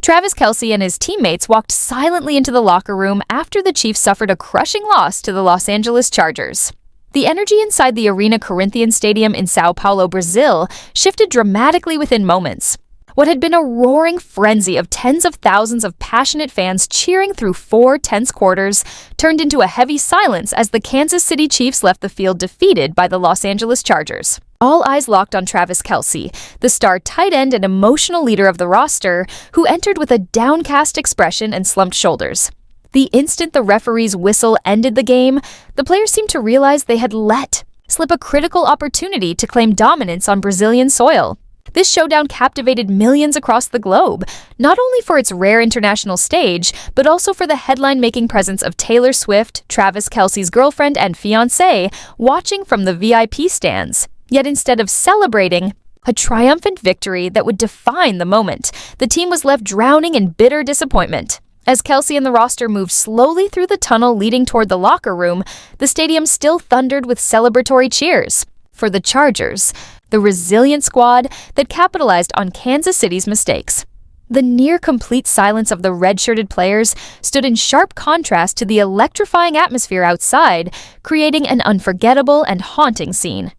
Travis Kelce and his teammates walked silently into the locker room after the Chiefs suffered a crushing loss to the Los Angeles Chargers. The energy inside the Arena Corinthians Stadium in Sao Paulo, Brazil, shifted dramatically within moments. What had been a roaring frenzy of tens of thousands of passionate fans cheering through 4 tense quarters turned into a heavy silence as the Kansas City Chiefs left the field defeated by the Los Angeles Chargers. All eyes locked on Travis Kelce, the star tight end and emotional leader of the roster, who entered with a downcast expression and slumped shoulders. The instant the referee's whistle ended the game, the players seemed to realize they had let slip a critical opportunity to claim dominance on Brazilian soil. This showdown captivated millions across the globe, not only for its rare international stage, but also for the headline-making presence of Taylor Swift, Travis Kelce's girlfriend and fiancé, watching from the VIP stands. Yet instead of celebrating a triumphant victory that would define the moment, the team was left drowning in bitter disappointment. As Kelce and the roster moved slowly through the tunnel leading toward the locker room, the stadium still thundered with celebratory cheers. For the Chargers, the resilient squad that capitalized on Kansas City's mistakes. The near-complete silence of the red-shirted players stood in sharp contrast to the electrifying atmosphere outside, creating an unforgettable and haunting scene.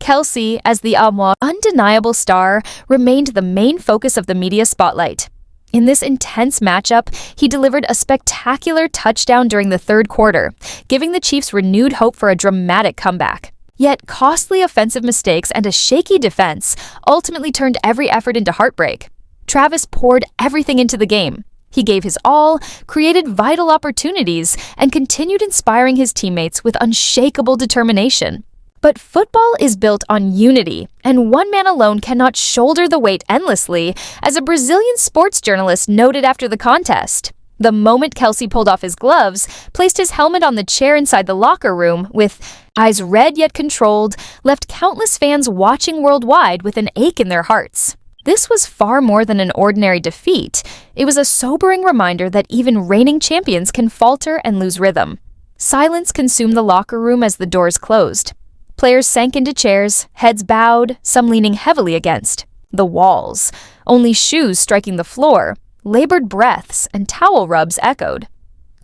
Kelce, as the undeniable star, remained the main focus of the media spotlight. In this intense matchup, he delivered a spectacular touchdown during the third quarter, giving the Chiefs renewed hope for a dramatic comeback. Yet costly offensive mistakes and a shaky defense ultimately turned every effort into heartbreak. Travis poured everything into the game. He gave his all, created vital opportunities, and continued inspiring his teammates with unshakable determination. But football is built on unity, and one man alone cannot shoulder the weight endlessly, as a Brazilian sports journalist noted after the contest. The moment Kelce pulled off his gloves, placed his helmet on the chair inside the locker room, with eyes red yet controlled, left countless fans watching worldwide with an ache in their hearts. This was far more than an ordinary defeat. It was a sobering reminder that even reigning champions can falter and lose rhythm. Silence consumed the locker room as the doors closed. Players sank into chairs, heads bowed, some leaning heavily against the walls, only shoes striking the floor. Labored breaths and towel rubs echoed.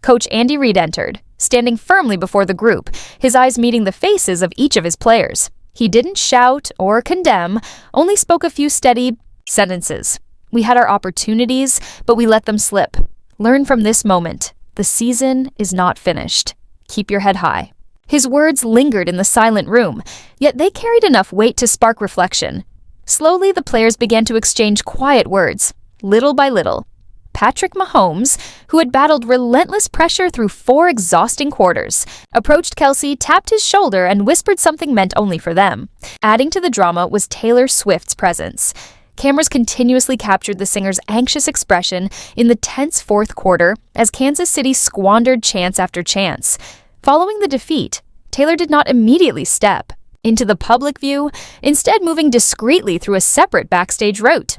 Coach Andy Reid entered, standing firmly before the group, his eyes meeting the faces of each of his players. He didn't shout or condemn, only spoke a few steady sentences. We had our opportunities, but we let them slip. Learn from this moment. The season is not finished. Keep your head high. His words lingered in the silent room, yet they carried enough weight to spark reflection. Slowly, the players began to exchange quiet words, little by little. Patrick Mahomes, who had battled relentless pressure through 4 exhausting quarters, approached Kelce, tapped his shoulder, and whispered something meant only for them. Adding to the drama was Taylor Swift's presence. Cameras continuously captured the singer's anxious expression in the tense fourth quarter as Kansas City squandered chance after chance. Following the defeat, Taylor did not immediately step into the public view, instead moving discreetly through a separate backstage route.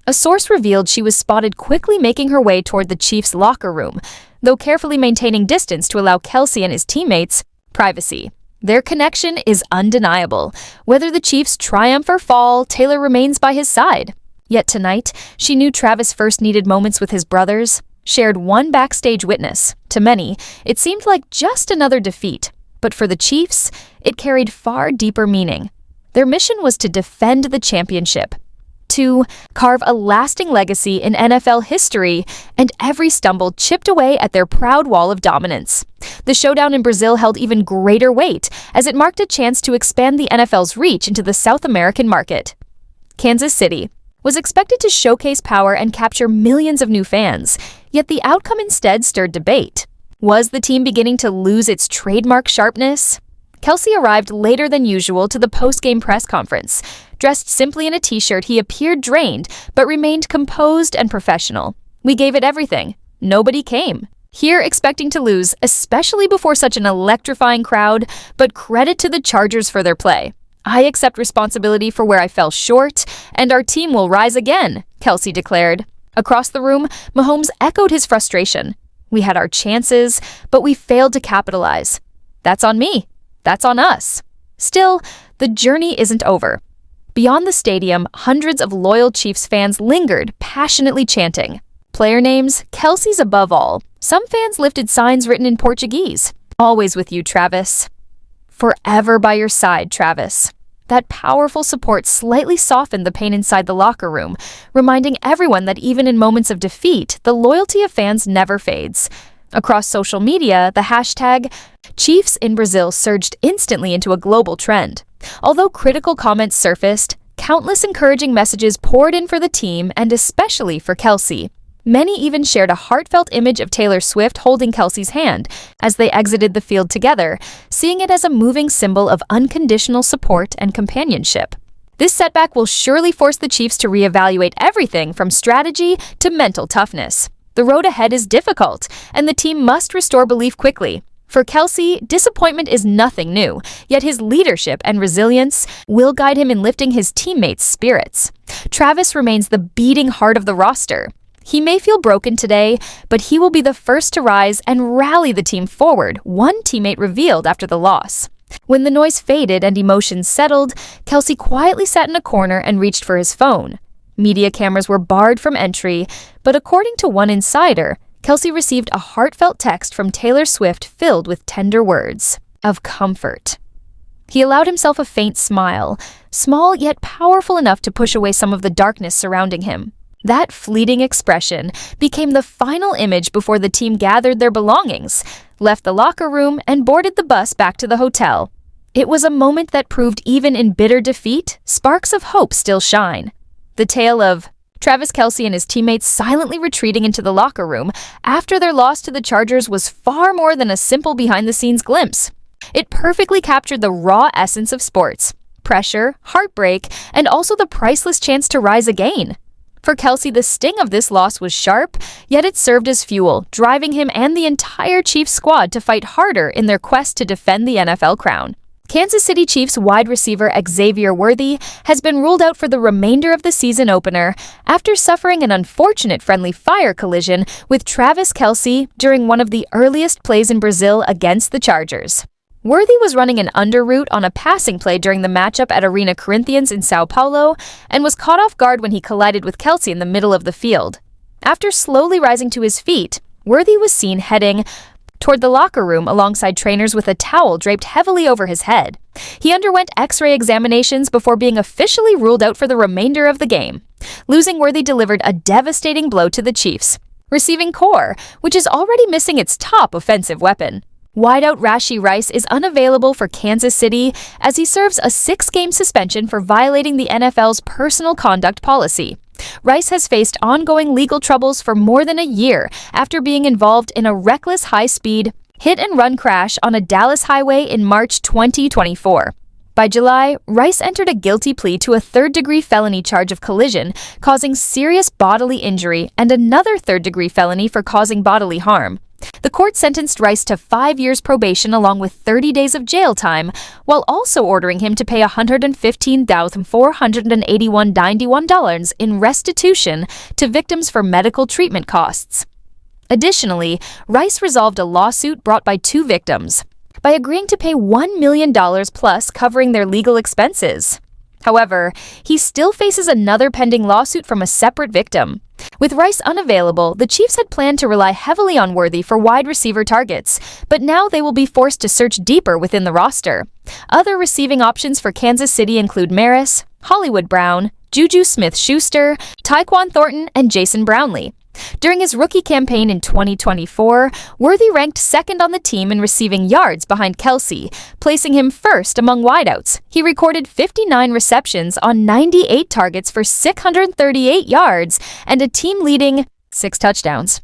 A source revealed she was spotted quickly making her way toward the Chiefs' locker room, though carefully maintaining distance to allow Kelce and his teammates privacy. Their connection is undeniable. Whether the Chiefs triumph or fall, Taylor remains by his side. Yet tonight, she knew Travis first needed moments with his brothers, shared one backstage witness. To many, it seemed like just another defeat. But for the Chiefs, it carried far deeper meaning. Their mission was to defend the championship, to carve a lasting legacy in NFL history, and every stumble chipped away at their proud wall of dominance. The showdown in Brazil held even greater weight, as it marked a chance to expand the NFL's reach into the South American market. Kansas City was expected to showcase power and capture millions of new fans, yet the outcome instead stirred debate. Was the team beginning to lose its trademark sharpness? Kelce arrived later than usual to the post-game press conference. Dressed simply in a t-shirt, he appeared drained, but remained composed and professional. "We gave it everything. Nobody came here expecting to lose, especially before such an electrifying crowd, but credit to the Chargers for their play. I accept responsibility for where I fell short, and our team will rise again," Kelce declared. Across the room, Mahomes echoed his frustration. "We had our chances, but we failed to capitalize. That's on me. That's on us." Still, the journey isn't over. Beyond the stadium, hundreds of loyal Chiefs fans lingered, passionately chanting, Player names, Kelce's above all. Some fans lifted signs written in Portuguese. Always with you, Travis. Forever by your side, Travis. That powerful support slightly softened the pain inside the locker room, reminding everyone that even in moments of defeat, the loyalty of fans never fades. Across social media, the hashtag Chiefs in Brazil surged instantly into a global trend. Although critical comments surfaced, countless encouraging messages poured in for the team and especially for Kelce. Many even shared a heartfelt image of Taylor Swift holding Kelce's hand as they exited the field together, seeing it as a moving symbol of unconditional support and companionship. This setback will surely force the Chiefs to reevaluate everything from strategy to mental toughness. The road ahead is difficult, and the team must restore belief quickly. For Kelce, disappointment is nothing new, yet his leadership and resilience will guide him in lifting his teammates' spirits. Travis remains the beating heart of the roster. He may feel broken today, but he will be the first to rise and rally the team forward, one teammate revealed after the loss. When the noise faded and emotions settled, Kelce quietly sat in a corner and reached for his phone. Media cameras were barred from entry, but according to one insider, Kelce received a heartfelt text from Taylor Swift filled with tender words of comfort. He allowed himself a faint smile, small yet powerful enough to push away some of the darkness surrounding him. That fleeting expression became the final image before the team gathered their belongings, left the locker room, and boarded the bus back to the hotel. It was a moment that proved even in bitter defeat, sparks of hope still shine. The tale of Travis Kelce and his teammates silently retreating into the locker room after their loss to the Chargers was far more than a simple behind-the-scenes glimpse. It perfectly captured the raw essence of sports: pressure, heartbreak, and also the priceless chance to rise again. For Kelce, the sting of this loss was sharp, yet it served as fuel, driving him and the entire Chiefs squad to fight harder in their quest to defend the NFL crown. Kansas City Chiefs wide receiver Xavier Worthy has been ruled out for the remainder of the season opener after suffering an unfortunate friendly fire collision with Travis Kelce during one of the earliest plays in Brazil against the Chargers. Worthy was running an under route on a passing play during the matchup at Arena Corinthians in Sao Paulo and was caught off guard when he collided with Kelce in the middle of the field. After slowly rising to his feet, Worthy was seen heading toward the locker room alongside trainers with a towel draped heavily over his head. He underwent X-ray examinations before being officially ruled out for the remainder of the game. Losing Worthy delivered a devastating blow to the Chiefs, receiving core, which is already missing its top offensive weapon. Wideout Rashee Rice is unavailable for Kansas City as he serves a 6-game suspension for violating the NFL's personal conduct policy. Rice has faced ongoing legal troubles for more than a year after being involved in a reckless high-speed hit-and-run crash on a Dallas highway in March 2024. By July, Rice entered a guilty plea to a third-degree felony charge of collision, causing serious bodily injury, and another third-degree felony for causing bodily harm. The court sentenced Rice to 5 years probation along with 30 days of jail time, while also ordering him to pay $115,481.91 in restitution to victims for medical treatment costs. Additionally, Rice resolved a lawsuit brought by 2 victims by agreeing to pay $1 million plus covering their legal expenses. However, he still faces another pending lawsuit from a separate victim. With Rice unavailable, the Chiefs had planned to rely heavily on Worthy for wide receiver targets, but now they will be forced to search deeper within the roster. Other receiving options for Kansas City include Maris, Hollywood Brown, Juju Smith-Schuster, Tyquan Thornton, and Jason Brownlee. During his rookie campaign in 2024, Worthy ranked second on the team in receiving yards behind Kelce, placing him first among wideouts. He recorded 59 receptions on 98 targets for 638 yards and a team-leading 6 touchdowns.